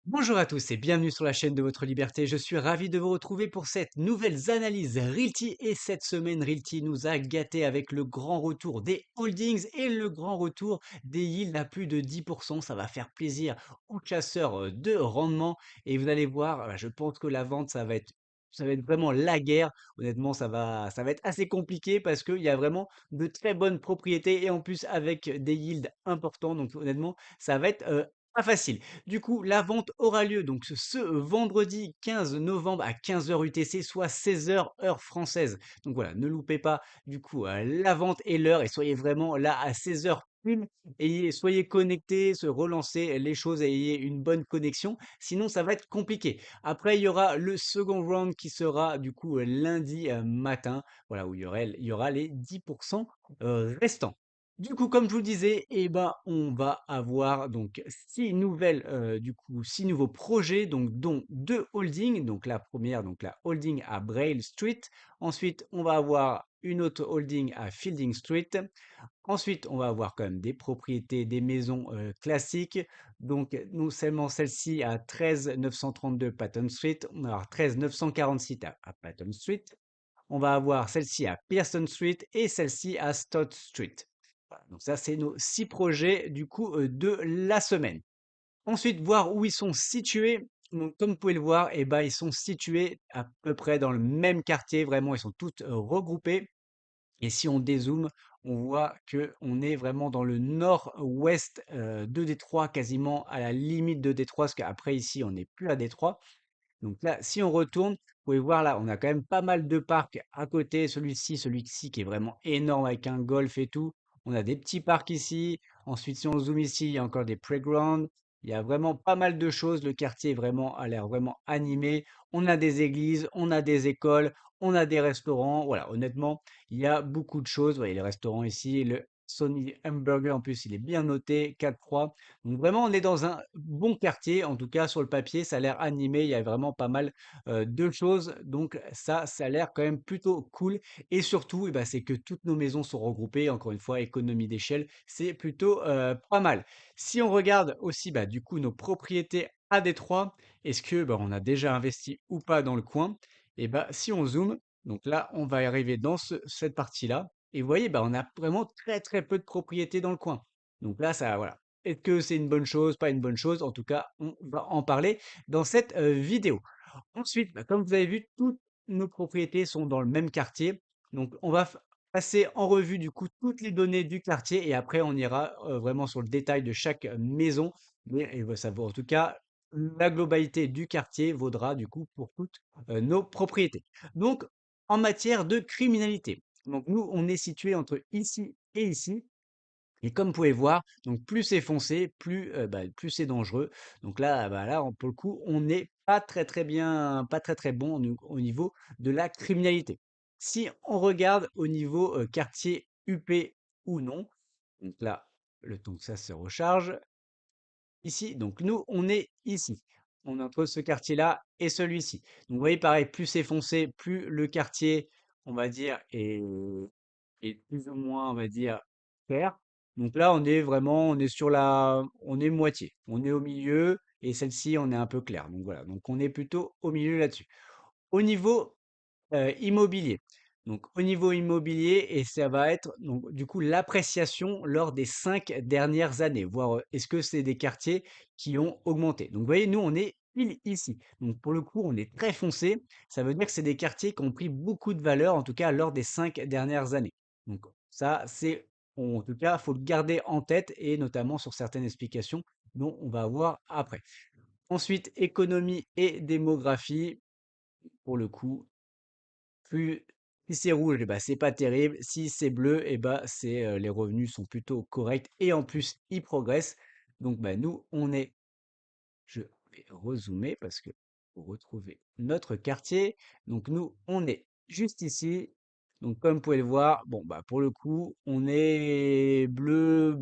Bonjour à tous et bienvenue sur la chaîne de votre liberté. Je suis ravi de vous retrouver pour cette nouvelle analyse Realty. Et cette semaine, Realty nous a gâté avec le grand retour des holdings et le grand retour des yields à plus de 10%. Ça va faire plaisir aux chasseurs de rendement. Et vous allez voir, je pense que la vente, ça va être vraiment la guerre. Honnêtement, ça va être assez compliqué parce qu'il y a vraiment de très bonnes propriétés et en plus avec des yields importants. Donc honnêtement, ça va être pas facile. Du coup, la vente aura lieu donc ce vendredi 15 novembre à 15h UTC, soit 16h heure française. Donc voilà, ne loupez pas du coup la vente et l'heure et soyez vraiment là à 16h pile. Et soyez connectés, se relancer les choses et ayez une bonne connexion. Sinon, ça va être compliqué. Après, il y aura le second round qui sera du coup lundi matin. Voilà, où il y aura les 10% restants. Du coup, comme je vous le disais, eh ben, on va avoir donc 6 nouvelles, du coup, 6 nouveaux projets, donc dont 2 holdings. Donc la première, donc la holding à Braille Street. Ensuite, on va avoir une autre holding à Fielding Street. Ensuite, on va avoir quand même des propriétés, des maisons classiques. Donc, non seulement celle-ci à 13 932 Patton Street, on va avoir 13 946 à Patton Street. On va avoir celle-ci à Pearson Street et celle-ci à Stott Street. Voilà, donc ça, c'est nos 6 projets du coup de la semaine. Ensuite, voir où ils sont situés. Donc, comme vous pouvez le voir, eh ben, ils sont situés à peu près dans le même quartier. Vraiment, ils sont tous regroupés. Et si on dézoome, on voit que on est vraiment dans le nord-ouest de Détroit, quasiment à la limite de Détroit, parce qu'après ici, on n'est plus à Détroit. Donc là, si on retourne, vous pouvez voir là, on a quand même pas mal de parcs à côté. Celui-ci qui est vraiment énorme avec un golf et tout. On a des petits parcs ici. Ensuite, si on zoome ici, il y a encore des playgrounds. Il y a vraiment pas mal de choses. Le quartier vraiment a l'air vraiment animé. On a des églises, on a des écoles, on a des restaurants. Voilà, honnêtement, il y a beaucoup de choses. Vous voyez les restaurants ici. Le Sony Hamburger, en plus, il est bien noté, 4,3. Donc vraiment, on est dans un bon quartier, en tout cas sur le papier, ça a l'air animé, il y a vraiment pas mal de choses, donc ça a l'air quand même plutôt cool. Et surtout, eh ben, c'est que toutes nos maisons sont regroupées, encore une fois, économie d'échelle, c'est plutôt pas mal. Si on regarde aussi, bah, du coup, nos propriétés à Détroit, est-ce que bah, on a déjà investi ou pas dans le coin? Et bah, si on zoome, donc là, on va arriver dans cette partie-là, et vous voyez, bah, on a vraiment très très peu de propriétés dans le coin. Donc là, ça, voilà. Est-ce que c'est une bonne chose, pas une bonne chose? En tout cas, on va en parler dans cette vidéo. Ensuite, bah, comme vous avez vu, toutes nos propriétés sont dans le même quartier. Donc, on va passer en revue du coup toutes les données du quartier et après on ira vraiment sur le détail de chaque maison. Mais ça vaut en tout cas la globalité du quartier vaudra du coup pour toutes nos propriétés. Donc, en matière de criminalité, donc nous on est situé entre ici et ici. Et comme vous pouvez voir, donc plus c'est foncé, plus c'est dangereux. Donc là, bah là, pour le coup, on n'est pas très très bien, pas très très bon au niveau de la criminalité. Si on regarde au niveau quartier UP ou non, donc là, le temps que ça se recharge, ici, donc nous, on est ici. On est entre ce quartier-là et celui-ci. Donc vous voyez, pareil, plus c'est foncé, plus le quartier, on va dire, est plus ou moins, on va dire, clair. Donc là, on est sur on est moitié. On est au milieu et celle-ci, on est un peu clair. Donc voilà, donc on est plutôt au milieu là-dessus. Au niveau immobilier. Donc au niveau immobilier et ça va être donc du coup l'appréciation lors des 5 dernières années, voir, est-ce que c'est des quartiers qui ont augmenté. Donc vous voyez, nous on est pile ici. Donc pour le coup, on est très foncé. Ça veut dire que c'est des quartiers qui ont pris beaucoup de valeur, en tout cas lors des 5 dernières années. Donc ça, en tout cas, faut le garder en tête et notamment sur certaines explications dont on va voir après. Ensuite, économie et démographie. Pour le coup, plus si c'est rouge, eh bah, c'est pas terrible. Si c'est bleu, et bah, les revenus sont plutôt corrects et en plus, ils progressent. Donc, bah, nous, je vais rezoomer parce que pour retrouver notre quartier. Donc, nous, on est juste ici. Donc, comme vous pouvez le voir, bon, bah, pour le coup, on est bleu,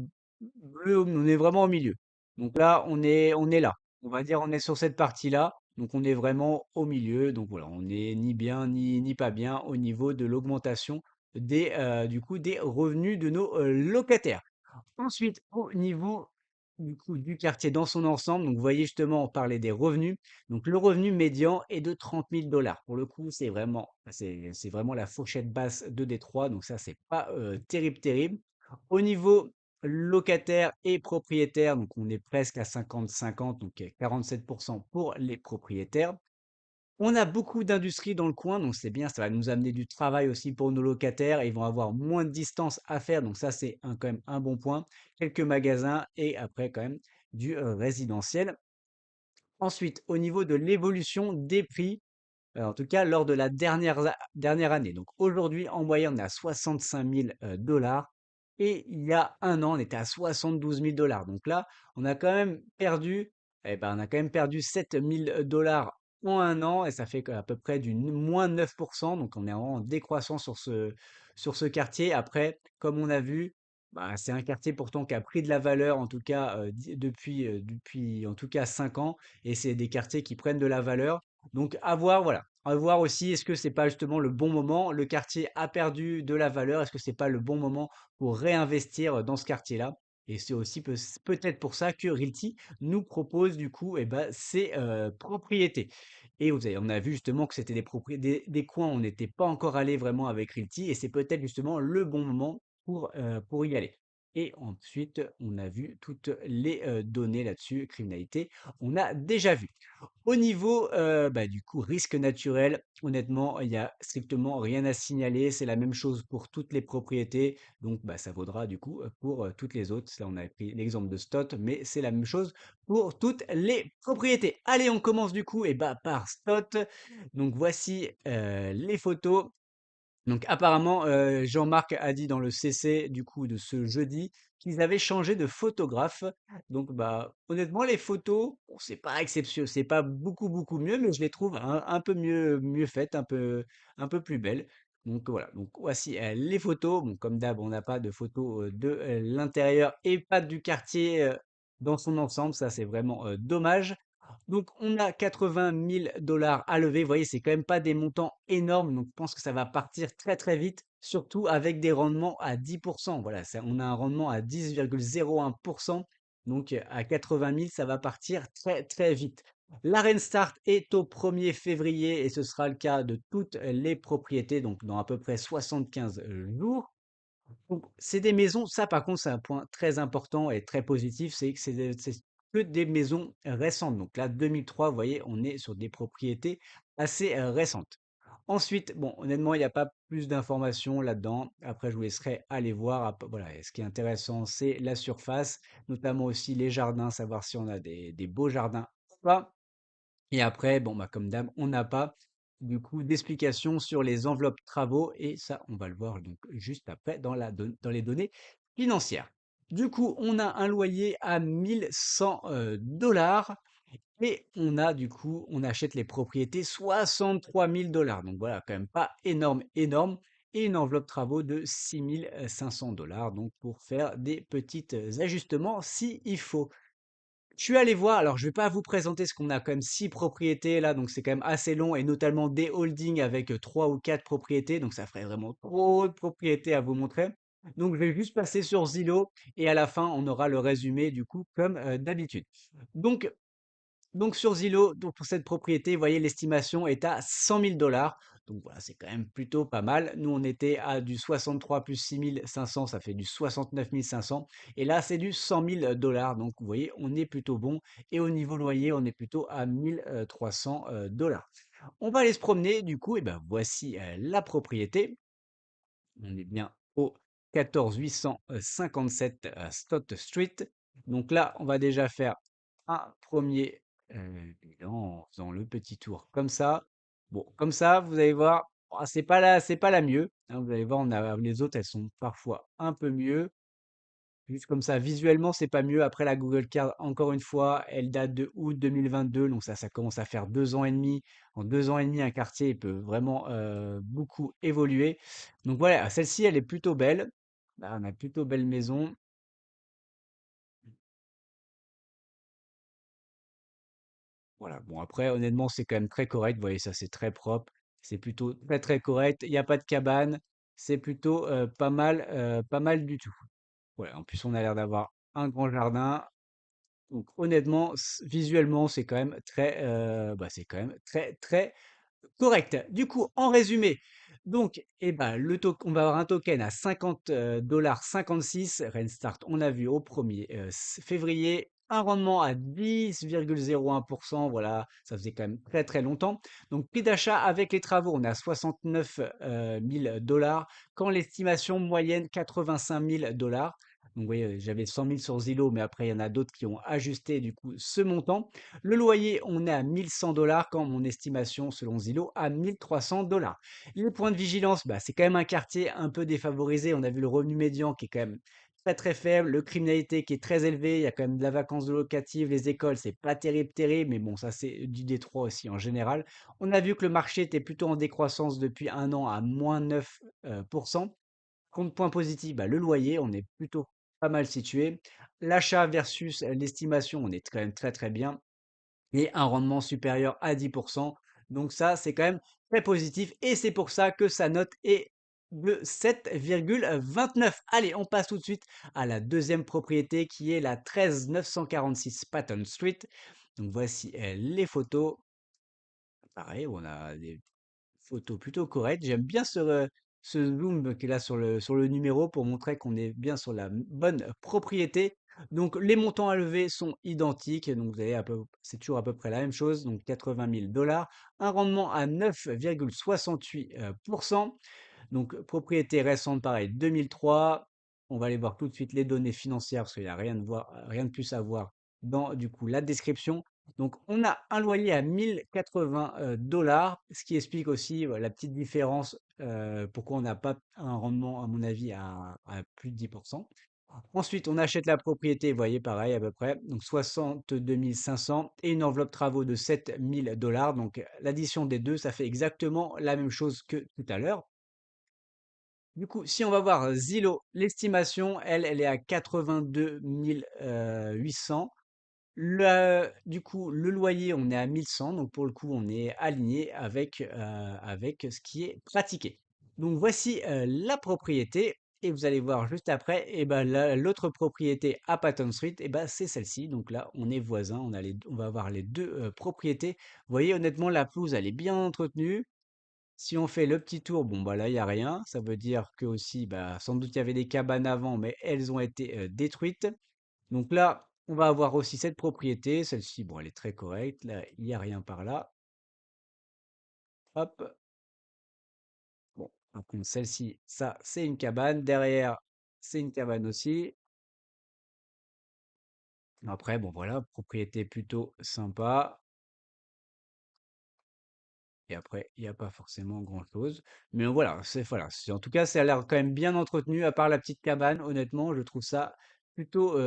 on est vraiment au milieu. Donc là, on est là. On va dire, on est sur cette partie-là. Donc, on est vraiment au milieu. Donc, voilà, on est ni bien ni pas bien au niveau de l'augmentation du coup, des revenus de nos locataires. Ensuite, au niveau du coup du quartier dans son ensemble. Donc, vous voyez justement, on parlait des revenus. Donc, le revenu médian est de 30 000 $. Pour le coup, c'est vraiment la fourchette basse de Détroit. Donc, ça, c'est pas terrible, terrible. Au niveau locataire et propriétaire, donc on est presque à 50-50, donc 47% pour les propriétaires. On a beaucoup d'industries dans le coin, donc c'est bien, ça va nous amener du travail aussi pour nos locataires. Ils vont avoir moins de distance à faire, donc ça c'est quand même un bon point. Quelques magasins et après quand même du résidentiel. Ensuite, au niveau de l'évolution des prix, en tout cas lors de la dernière année. Donc aujourd'hui, en moyenne, on est à 65 000 dollars. Et il y a un an, on était à 72 000 dollars. Donc là, on a quand même perdu, on a quand même perdu 7 000 dollars en un an. Et ça fait à peu près moins 9%. Donc on est en décroissance sur ce quartier. Après, comme on a vu, bah, c'est un quartier pourtant qui a pris de la valeur, en tout cas depuis en tout cas 5 ans. Et c'est des quartiers qui prennent de la valeur. Donc à voir, voilà. À voir aussi, est-ce que c'est pas justement le bon moment? Le quartier a perdu de la valeur. Est-ce que c'est pas le bon moment pour réinvestir dans ce quartier-là? Et c'est aussi peut-être pour ça que Realty nous propose du coup ces propriétés. Et on a vu justement que c'était des coins où on n'était pas encore allé vraiment avec Realty et c'est peut-être justement le bon moment pour y aller. Et ensuite, on a vu toutes les données là-dessus, criminalité, on a déjà vu. Au niveau, du coup, risque naturel, honnêtement, il y a strictement rien à signaler. C'est la même chose pour toutes les propriétés. Donc, ça vaudra du coup pour toutes les autres. Là, on a pris l'exemple de Stott, mais c'est la même chose pour toutes les propriétés. Allez, on commence du coup par Stott. Donc, voici les photos. Donc apparemment, Jean-Marc a dit dans le CC du coup de ce jeudi qu'ils avaient changé de photographe. Donc honnêtement les photos, bon, c'est pas exceptionnel, c'est pas beaucoup, beaucoup mieux, mais je les trouve un peu mieux faites, un peu plus belles. Donc voilà, donc voici, les photos. Bon comme d'hab, on n'a pas de photos, de, l'intérieur et pas du quartier, dans son ensemble. Ça, c'est vraiment, dommage. Donc, on a 80 000 dollars à lever. Vous voyez, c'est quand même pas des montants énormes. Donc, je pense que ça va partir très, très vite, surtout avec des rendements à 10%. Voilà, on a un rendement à 10,01%. Donc, à 80 000, ça va partir très, très vite. La Start est au 1er février et ce sera le cas de toutes les propriétés, donc dans à peu près 75 jours. Donc, c'est des maisons, ça par contre, c'est un point très important et très positif, c'est que c'est que des maisons récentes. Donc là, 2003, vous voyez, on est sur des propriétés assez récentes. Ensuite, bon, honnêtement, il n'y a pas plus d'informations là-dedans. Après, je vous laisserai aller voir. Voilà, et ce qui est intéressant, c'est la surface, notamment aussi les jardins, savoir si on a des beaux jardins ou pas. Et après, bon, comme d'hab, on n'a pas du coup d'explication sur les enveloppes travaux et ça, on va le voir donc juste après dans les données financières. Du coup, on a un loyer à 1100 dollars et on achète les propriétés 63 000 dollars. Donc voilà, quand même pas énorme, énorme. Et une enveloppe travaux de 6500 dollars, donc pour faire des petits ajustements si il faut. Je suis allé voir, alors je vais pas vous présenter ce qu'on a quand même 6 propriétés là, donc c'est quand même assez long et notamment des holdings avec 3 ou 4 propriétés, donc ça ferait vraiment trop de propriétés à vous montrer. Donc je vais juste passer sur Zillow et à la fin on aura le résumé du coup comme d'habitude. Donc sur Zillow, donc pour cette propriété, vous voyez, l'estimation est à 100 000 dollars. Donc voilà, c'est quand même plutôt pas mal. Nous, on était à du 63 plus 6 500, ça fait du 69 500. Et là, c'est du 100 000 dollars. Donc vous voyez, on est plutôt bon. Et au niveau loyer, on est plutôt à 1300 dollars. On va aller se promener. Du coup, et ben voici la propriété. On est bien au 14 857 Stott Street. Donc là, on va déjà faire un premier bilan en faisant le petit tour comme ça. Bon, comme ça, vous allez voir, c'est pas la mieux, hein. Vous allez voir, les autres, elles sont parfois un peu mieux. Juste comme ça, visuellement, c'est pas mieux. Après, la Google Card, encore une fois, elle date de août 2022, donc ça commence à faire 2 ans et demi. En 2 ans et demi, un quartier peut vraiment beaucoup évoluer. Donc voilà, celle-ci, elle est plutôt belle. Là, on a plutôt belle maison. Voilà. Bon, après, honnêtement, c'est quand même très correct. Vous voyez, ça, c'est très propre. C'est plutôt très, très correct. Il n'y a pas de cabane. C'est plutôt pas mal du tout. Voilà. En plus, on a l'air d'avoir un grand jardin. Donc honnêtement, visuellement, c'est quand même très, c'est quand même très, très correct. Du coup, en résumé, donc, eh ben, on va avoir un token à 50 $56. Restart, on a vu au 1er février, un rendement à 10,01%. Voilà, ça faisait quand même très très longtemps. Donc, prix d'achat avec les travaux, on est à 69 000 dollars, quand l'estimation moyenne 85 000 dollars. Donc, vous voyez, j'avais 100 000 sur Zillow, mais après, il y en a d'autres qui ont ajusté du coup ce montant. Le loyer, on est à 1100 dollars quand mon estimation selon Zillow à 1300 dollars. Les points de vigilance, c'est quand même un quartier un peu défavorisé. On a vu le revenu médian qui est quand même très très faible, le criminalité qui est très élevé. Il y a quand même de la vacance de locative, les écoles, c'est pas terrible, terrible, mais bon, ça c'est du Détroit aussi en général. On a vu que le marché était plutôt en décroissance depuis un an à moins 9%. Contre point positif, le loyer, on est plutôt pas mal situé. L'achat versus l'estimation, on est quand même très très bien et un rendement supérieur à 10%. Donc ça, c'est quand même très positif et c'est pour ça que sa note est de 7,29. Allez, on passe tout de suite à la deuxième propriété qui est la 13946 Patton Street. Donc voici les photos. Pareil, on a des photo plutôt correcte. J'aime bien ce zoom qui est là sur le numéro pour montrer qu'on est bien sur la bonne propriété. Donc les montants à lever sont identiques. Donc vous avez c'est toujours à peu près la même chose. Donc 80 000 dollars. Un rendement à 9,68%. Donc propriété récente, pareil, 2003. On va aller voir tout de suite les données financières parce qu'il n'y a rien de plus à voir dans du coup la description. Donc on a un loyer à 1080 dollars, ce qui explique aussi la petite différence, pourquoi on n'a pas un rendement à mon avis à plus de 10%. Ensuite, on achète la propriété, vous voyez, pareil à peu près, donc 62 500 et une enveloppe travaux de 7 000 dollars. Donc l'addition des deux, ça fait exactement la même chose que tout à l'heure. Du coup, si on va voir Zillow, l'estimation, elle est à 82 800. Du coup, le loyer, on est à 1100, donc pour le coup, on est aligné avec ce qui est pratiqué. Donc voici la propriété, et vous allez voir juste après, et ben, l'autre propriété à Patton Street, et ben, c'est celle-ci. Donc là, on est voisins, on va avoir les deux propriétés. Vous voyez, honnêtement, la pelouse, elle est bien entretenue. Si on fait le petit tour, bon bah là il y a rien. Ça veut dire que aussi, sans doute il y avait des cabanes avant, mais elles ont été détruites. Donc là, on va avoir aussi cette propriété. Celle-ci, bon, elle est très correcte. Là, il n'y a rien par là. Hop. Bon, par contre, celle-ci, ça, c'est une cabane. Derrière, c'est une cabane aussi. Après, bon voilà, propriété plutôt sympa. Et après, il n'y a pas forcément grand-chose. Mais voilà, en tout cas, ça a l'air quand même bien entretenu, à part la petite cabane. Honnêtement, je trouve ça plutôt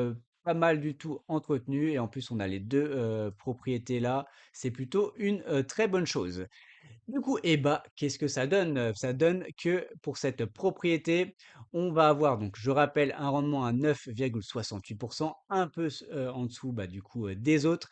pas mal du tout entretenu. Et en plus, on a les deux propriétés là. C'est plutôt une très bonne chose. Du coup, qu'est-ce que ça donne? Ça donne que pour cette propriété, on va avoir, donc je rappelle, un rendement à 9,68%, un peu en dessous du coup des autres.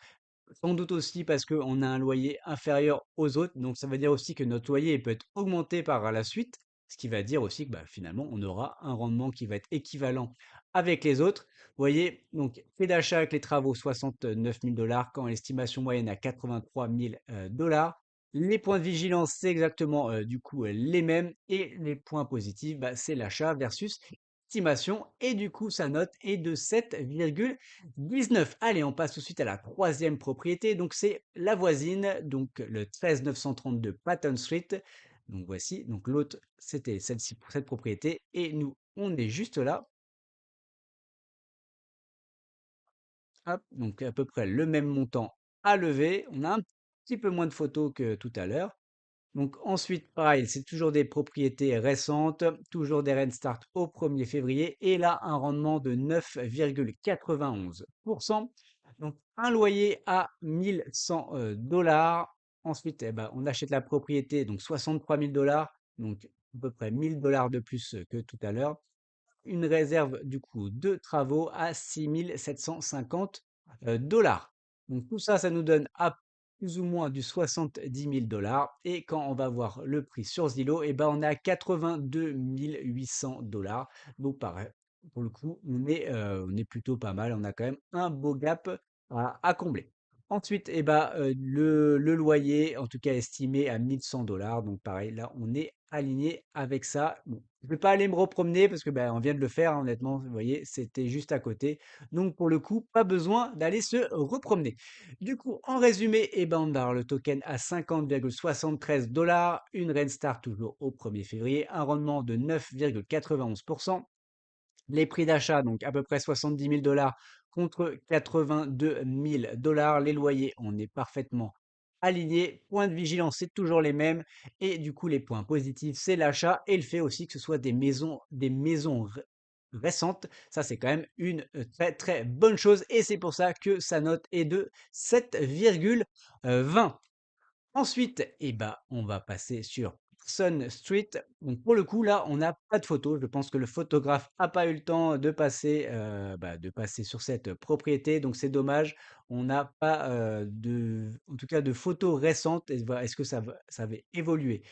Sans doute aussi parce qu'on a un loyer inférieur aux autres, donc ça veut dire aussi que notre loyer peut être augmenté par la suite, ce qui va dire aussi que finalement on aura un rendement qui va être équivalent avec les autres. Vous voyez, donc prix d'achat avec les travaux 69 000 dollars, quand l'estimation moyenne à 83 000 dollars. Les points de vigilance, c'est exactement du coup les mêmes, et les points positifs, c'est l'achat versus estimation, et du coup sa note est de 7,19. Allez, on passe tout de suite à la troisième propriété. Donc, c'est la voisine, donc le 13 932 Patton Street. Donc, voici. Donc, l'autre, c'était celle-ci pour cette propriété. Et nous, on est juste là. Hop, donc, à peu près le même montant à lever. On a un petit peu moins de photos que tout à l'heure. Donc ensuite, pareil, c'est toujours des propriétés récentes, toujours des rent au 1er février, et là, un rendement de 9,91%. Donc un loyer à 1100 dollars. Ensuite, on achète la propriété, donc 63 000 dollars, donc à peu près 1000 dollars de plus que tout à l'heure. Une réserve du coup de travaux à 6 750 dollars. Donc tout ça, ça nous donne à plus ou moins du 70 000 dollars. Et quand on va voir le prix sur Zillow, on est à 82 800 dollars. Donc pareil, pour le coup, on est plutôt pas mal. On a quand même un beau gap à combler. Ensuite, eh ben, le loyer, en tout cas estimé à 1 100 $. Donc pareil, là, on est aligné avec ça. Bon, je vais pas aller me repromener parce que ben, on vient de le faire, hein, honnêtement. Vous voyez, c'était juste à côté. Donc pour le coup, pas besoin d'aller se repromener. Du coup, en résumé, eh ben, on a le token à 50,73 $, une Renstar toujours au 1er février, un rendement de 9,91%. Les prix d'achat, donc à peu près 70 000 $ contre 82 000 $. Les loyers, on est parfaitement aligné. Points de vigilance, c'est toujours les mêmes. Et du coup, les points positifs, c'est l'achat et le fait aussi que ce soit des maisons récentes. Ça, c'est quand même une très très bonne chose. Et c'est pour ça que sa note est de 7,20. Ensuite, eh ben, on va passer sur Sun Street. Donc pour le coup, là, on n'a pas de photo. Je pense que le photographe n'a pas eu le temps de passer sur cette propriété. Donc c'est dommage. On n'a pas en tout cas, de photos récentes. Est-ce que ça avait évolué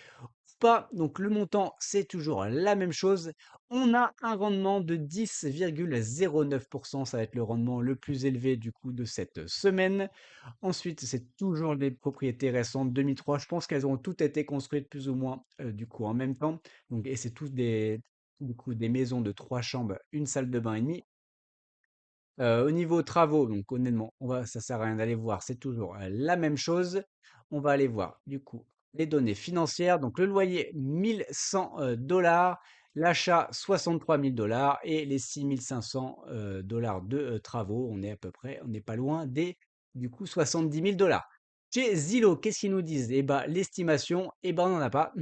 pas. Donc le montant, c'est toujours la même chose. On a un rendement de 10,09%. Ça va être le rendement le plus élevé du coup de cette semaine. Ensuite, c'est toujours des propriétés récentes, 2003. Je pense qu'elles ont toutes été construites plus ou moins du coup en même temps. Donc, et c'est tous du coup, des maisons de 3 chambres, une salle de bain et demie. Au niveau travaux, donc honnêtement, ça sert à rien d'aller voir, c'est toujours la même chose. On va aller voir du coup les données financières. Donc le loyer 1 100 $, l'achat 63 000 $ et les 6 500 $ de travaux. On est à peu près, on n'est pas loin des du coup 70 000 $. Chez Zillow, qu'est-ce qu'ils nous disent? Eh ben l'estimation, eh ben on n'en a pas.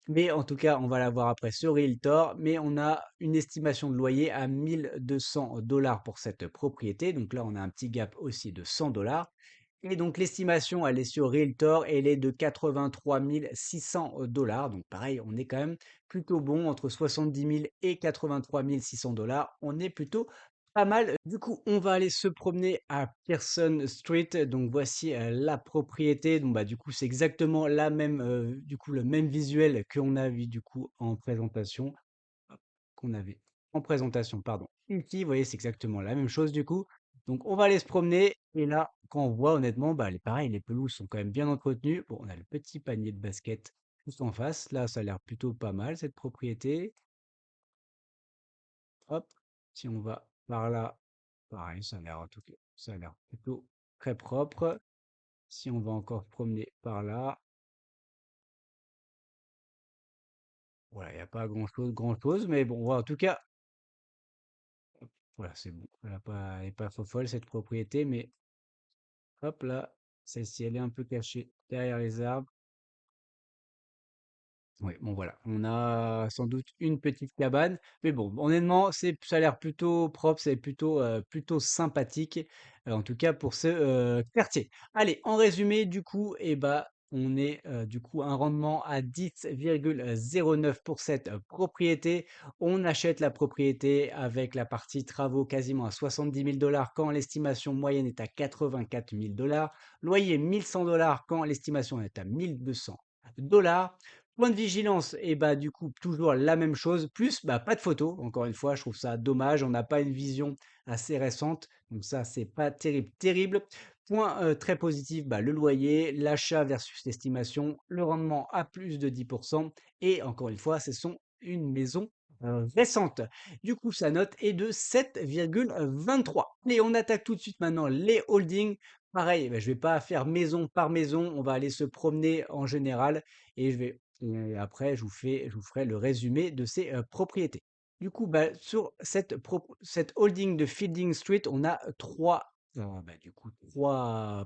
Mais en tout cas, on va la voir après sur Realtor, mais on a une estimation de loyer à 1 200 $ pour cette propriété. Donc là, on a un petit gap aussi de 100 $. Et donc l'estimation, elle est sur Realtor et elle est de 83 600 $. Donc pareil, on est quand même plutôt bon entre 70 000 et 83 600 $. On est plutôt pas mal. Du coup, on va aller se promener à Pearson Street. Donc voici la propriété. Donc bah du coup, c'est exactement la même, du coup, le même visuel qu'on a vu du coup en présentation, hop, qu'on avait en présentation, pardon. Ici, vous voyez, c'est exactement la même chose du coup. Donc on va aller se promener et là, quand on voit honnêtement, bah pareil, les pelouses sont quand même bien entretenues. Bon, on a le petit panier de basket juste en face. Là, ça a l'air plutôt pas mal cette propriété. Hop, si on va par là, pareil, ça a l'air en tout cas, ça a l'air plutôt très propre. Si on va encore se promener par là, voilà, il n'y a pas grand-chose, mais bon, voilà, en tout cas, voilà, c'est bon. Elle est pas folle cette propriété, mais hop là, celle-ci, elle est un peu cachée derrière les arbres. Oui, bon voilà, on a sans doute une petite cabane, mais bon, honnêtement, ça a l'air plutôt propre, c'est plutôt sympathique, en tout cas pour ce quartier. Allez, en résumé, du coup, eh ben, on est du coup un rendement à 10,09 pour cette propriété. On achète la propriété avec la partie travaux quasiment à 70 000 $ quand l'estimation moyenne est à 84 000 $. Loyer 1 100 $ quand l'estimation est à 1 200 $. Point de vigilance, et bah du coup, toujours la même chose, plus bah, pas de photos. Encore une fois, je trouve ça dommage. On n'a pas une vision assez récente. Donc ça, c'est pas terrible, terrible. Point très positif, bah, le loyer, l'achat versus l'estimation, le rendement à plus de 10%. Et encore une fois, ce sont une maison récente. Du coup, sa note est de 7,23. Et on attaque tout de suite maintenant les holdings. Pareil, bah, je vais pas faire maison par maison. On va aller se promener en général et après, je vous ferai le résumé de ces propriétés. Du coup, bah, sur cette holding de Fielding Street, on a trois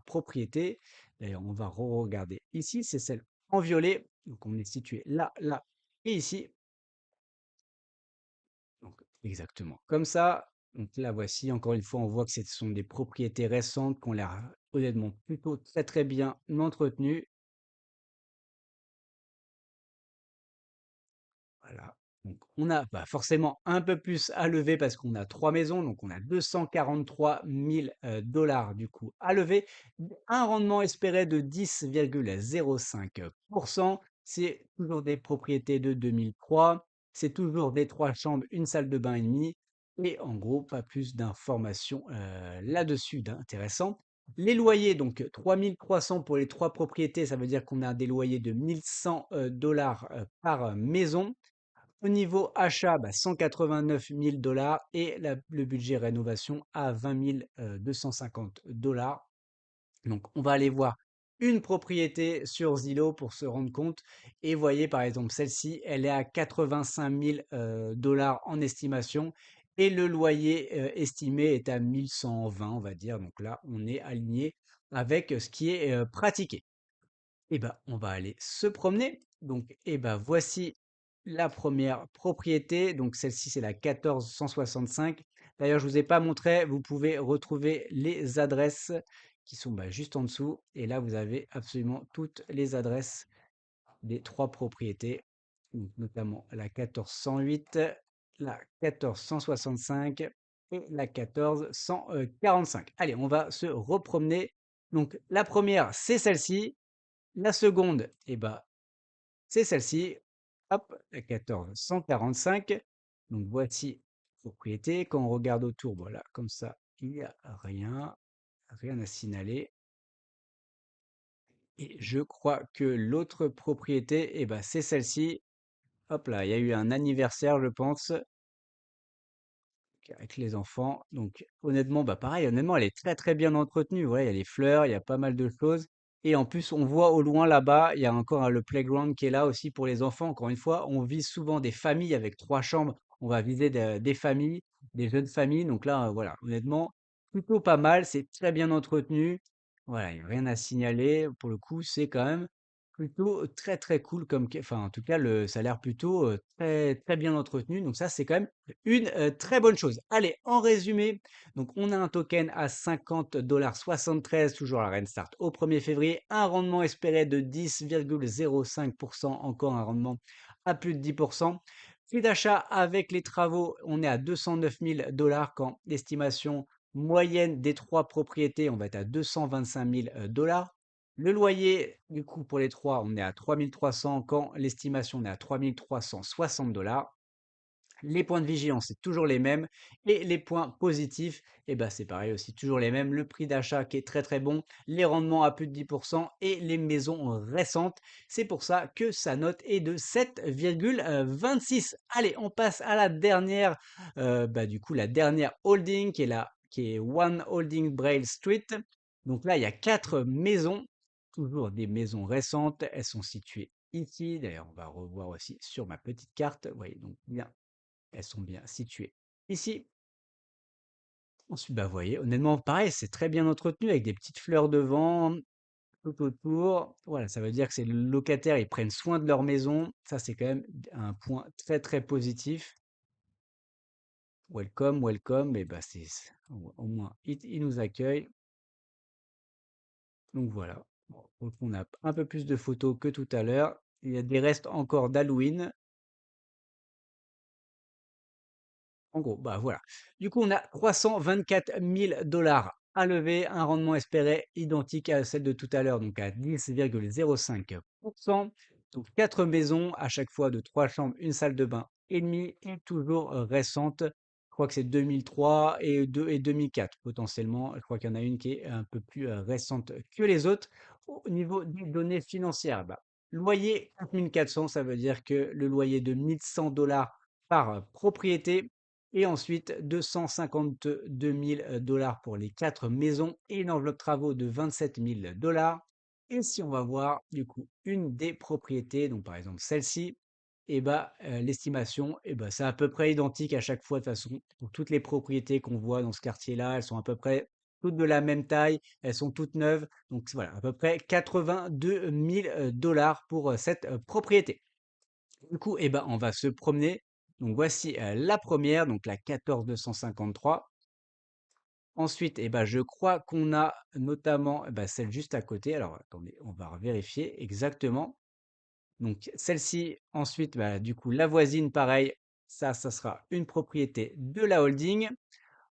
propriétés. D'ailleurs, on va regarder ici, c'est celle en violet. Donc, on est situé là, là et ici. Donc, exactement comme ça. Donc, là, voici, encore une fois, on voit que ce sont des propriétés récentes qui ont l'air honnêtement plutôt très, très bien entretenues. Voilà. Donc on a bah, forcément un peu plus à lever parce qu'on a 3 maisons, donc on a 243 000 $ du coup à lever. Un rendement espéré de 10,05. C'est toujours des propriétés de 2003. C'est toujours des 3 chambres, une salle de bain et demie. et en gros, pas plus d'informations, là-dessus d'intéressant. Les loyers, donc 3 300 pour les 3 propriétés, ça veut dire qu'on a des loyers de 1 100 dollars, par maison. Au niveau achat, 189 000 et le budget rénovation à 20 250 dollars. Donc, on va aller voir une propriété sur Zillow pour se rendre compte. Et voyez, par exemple, celle-ci, elle est à 85 000 dollars en estimation. Et le loyer estimé est à 1120, on va dire. Donc là, on est aligné avec ce qui est pratiqué. Et ben, on va aller se promener. Donc, et ben, voici la première propriété. Donc, celle-ci, c'est la 1465. D'ailleurs, je ne vous ai pas montré. Vous pouvez retrouver les adresses qui sont juste en dessous. Et là, vous avez absolument toutes les adresses des 3 propriétés, donc notamment la 1408, la 1465 et la 1445. Allez, on va se repromener. Donc, la première, c'est celle-ci. La seconde, c'est celle-ci. Hop, la 1445. Donc voici propriété. Quand on regarde autour, voilà, comme ça, il n'y a rien à signaler. Et je crois que l'autre propriété, c'est celle-ci. Hop là, il y a eu un anniversaire, je pense, avec les enfants. Donc honnêtement, pareil, honnêtement, elle est très très bien entretenue. Ouais, il y a les fleurs, il y a pas mal de choses. Et en plus, on voit au loin là-bas, il y a encore le playground qui est là aussi pour les enfants. Encore une fois, on vise souvent des familles avec 3 chambres. On va viser des familles, des jeunes familles. Donc là, voilà, honnêtement, plutôt pas mal. C'est très bien entretenu. Voilà, il n'y a rien à signaler. Pour le coup, c'est quand même plutôt très très cool enfin en tout cas ça a l'air plutôt très très bien entretenu. Donc ça, c'est quand même une très bonne chose. Allez, en résumé, donc on a un token à 50,73 toujours la Rentstart au 1er février, un rendement espéré de 10,05%, encore un rendement à plus de 10%. Prix d'achat avec les travaux, on est à 209 000 quand l'estimation moyenne des 3 propriétés, on va être à 225 000 dollars. Le loyer, du coup, pour les 3, on est à 3 300 quand l'estimation est à 3 360 dollars. Les points de vigilance, c'est toujours les mêmes. Et les points positifs, c'est pareil aussi, toujours les mêmes. Le prix d'achat qui est très très bon, les rendements à plus de 10% et les maisons récentes. C'est pour ça que sa note est de 7,26. Allez, on passe à la dernière, du coup, la dernière holding qui est One Holding Braille Street. Donc là, il y a 4 maisons, toujours des maisons récentes. Elles sont situées ici. D'ailleurs, on va revoir aussi sur ma petite carte. Vous voyez donc bien, elles sont bien situées ici. Ensuite, vous voyez, honnêtement, pareil, c'est très bien entretenu avec des petites fleurs devant, tout autour. Voilà, ça veut dire que c'est le locataire, ils prennent soin de leur maison. Ça, c'est quand même un point très, très positif. Welcome, welcome. Au moins, ils nous accueillent. Donc voilà. Bon, donc on a un peu plus de photos que tout à l'heure. Il y a des restes encore d'Halloween. En gros, voilà. Du coup, on a 324 000 à lever, un rendement espéré identique à celle de tout à l'heure, donc à 10,05%. Donc 4 maisons, à chaque fois de 3 chambres, une salle de bain et demie, et toujours récente. Je crois que c'est 2003 et 2004 potentiellement. Je crois qu'il y en a une qui est un peu plus récente que les autres. Au niveau des données financières, loyer 4 400, ça veut dire que le loyer de 1 100 dollars par propriété, et ensuite 252 000 pour les 4 maisons et une enveloppe travaux de 27 000 dollars. Et si on va voir du coup une des propriétés, donc par exemple celle-ci, l'estimation, c'est à peu près identique à chaque fois de toute façon. Pour toutes les propriétés qu'on voit dans ce quartier-là, elles sont à peu près toutes de la même taille, elles sont toutes neuves. Donc voilà, à peu près 82 000 dollars pour cette propriété. Du coup, on va se promener. Donc voici la première, donc la 14253. Ensuite, je crois qu'on a notamment celle juste à côté. Alors attendez, on va vérifier exactement. Donc celle-ci, ensuite, du coup, la voisine, pareil, ça sera une propriété de la holding.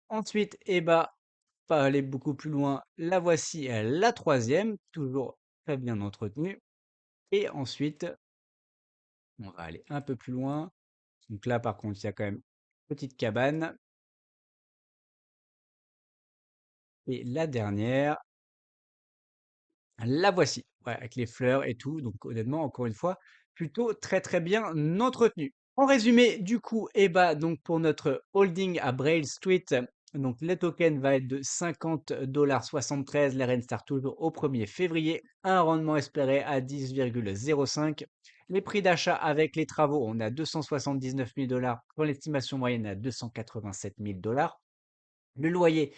Ensuite, pas aller beaucoup plus loin, la voici, la troisième, toujours très bien entretenue. Et ensuite, on va aller un peu plus loin. Donc là, par contre, il y a quand même une petite cabane. Et la dernière, la voici, ouais, avec les fleurs et tout. Donc honnêtement, encore une fois, plutôt très très bien entretenu. En résumé, du coup, eh bah, donc pour notre holding à Braille Street, donc les tokens va être de 50,73 $. Les rentes start toujours au 1er février. Un rendement espéré à 10,05. Les prix d'achat avec les travaux, on a 279 000 $, quand l'estimation moyenne est à 287 000 $. Le loyer,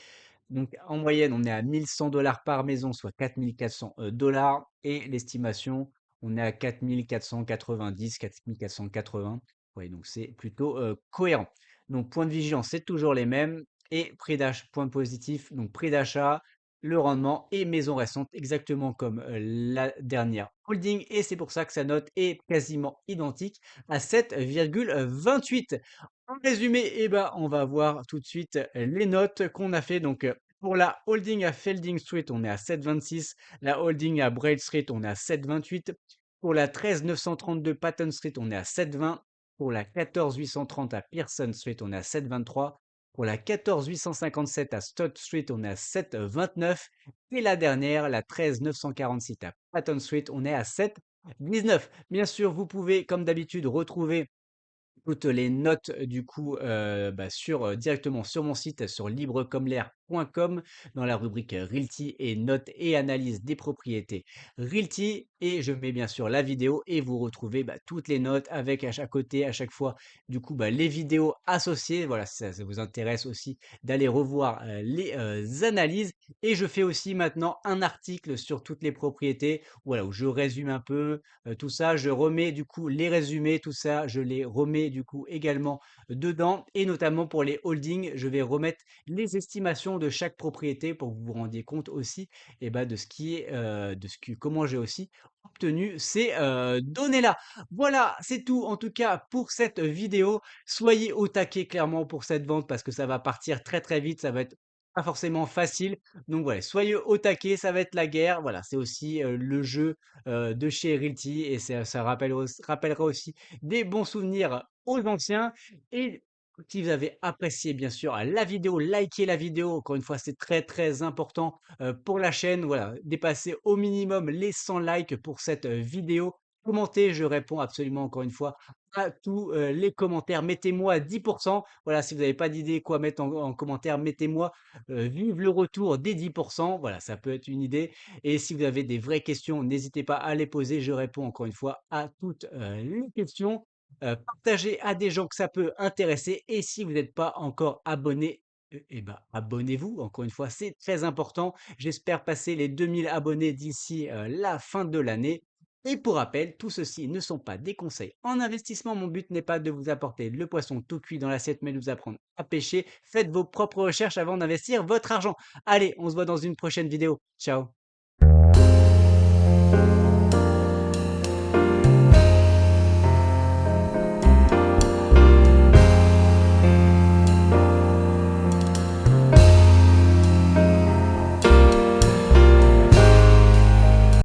donc en moyenne, on est à 1 100 $ par maison, soit 4 400 $ et l'estimation, on est à 4 490, 4 480. Oui, donc c'est plutôt, cohérent. Donc point de vigilance, c'est toujours les mêmes et prix d'achat point positif, donc prix d'achat, le rendement et maison restante exactement comme, la dernière holding et c'est pour ça que sa note est quasiment identique à 7,28. En résumé, eh ben, on va voir tout de suite les notes qu'on a fait. Donc, pour la holding à Felding Street, on est à 7,26. La holding à Braid Street, on est à 7,28. Pour la 13 932 Patton Street, on est à 7,20. Pour la 14 830 à Pearson Street, on est à 7,23. Pour la 14 857 à Stott Street, on est à 7,29. Et la dernière, la 13 946 à Patton Street, on est à 7,19. Bien sûr, vous pouvez, comme d'habitude, retrouver toutes les notes du coup, bah, directement sur mon site sur librecommel'air.com dans la rubrique, Realty et notes et analyse des propriétés Realty et je mets bien sûr la vidéo et vous retrouvez, bah, toutes les notes avec à chaque côté, à chaque fois, du coup, bah, les vidéos associées. Voilà, si ça vous intéresse aussi d'aller revoir, les, analyses et je fais aussi maintenant un article sur toutes les propriétés, voilà, où je résume un peu, tout ça. Je remets du coup les résumés, tout ça, je les remets du coup également dedans et notamment pour les holdings, je vais remettre les estimations de chaque propriété pour que vous vous rendiez compte aussi et bah, de ce qui est, de ce que comment j'ai aussi obtenu ces, données-là. Voilà, c'est tout en tout cas pour cette vidéo. Soyez au taquet clairement pour cette vente parce que ça va partir très, très vite, ça va être pas forcément facile. Donc voilà, soyez au taquet, ça va être la guerre. Voilà, c'est aussi, le jeu de chez Realty et ça rappellera aussi des bons souvenirs aux anciens. Et si vous avez apprécié bien sûr la vidéo, likez la vidéo. Encore une fois, c'est très très important pour la chaîne. Voilà, dépasser au minimum les 100 likes pour cette vidéo. Commentez, je réponds absolument encore une fois à tous les commentaires. Mettez-moi 10%. Voilà, si vous n'avez pas d'idée quoi mettre en commentaire, mettez-moi vive le retour des 10%. Voilà, ça peut être une idée. Et si vous avez des vraies questions, n'hésitez pas à les poser. Je réponds encore une fois à toutes les questions. Partagez à des gens que ça peut intéresser. Et si vous n'êtes pas encore abonné, eh ben, abonnez-vous. Encore une fois, c'est très important. J'espère passer les 2000 abonnés d'ici la fin de l'année. Et pour rappel, tout ceci ne sont pas des conseils en investissement. Mon but n'est pas de vous apporter le poisson tout cuit dans l'assiette, mais de vous apprendre à pêcher. Faites vos propres recherches avant d'investir votre argent. Allez, on se voit dans une prochaine vidéo. Ciao.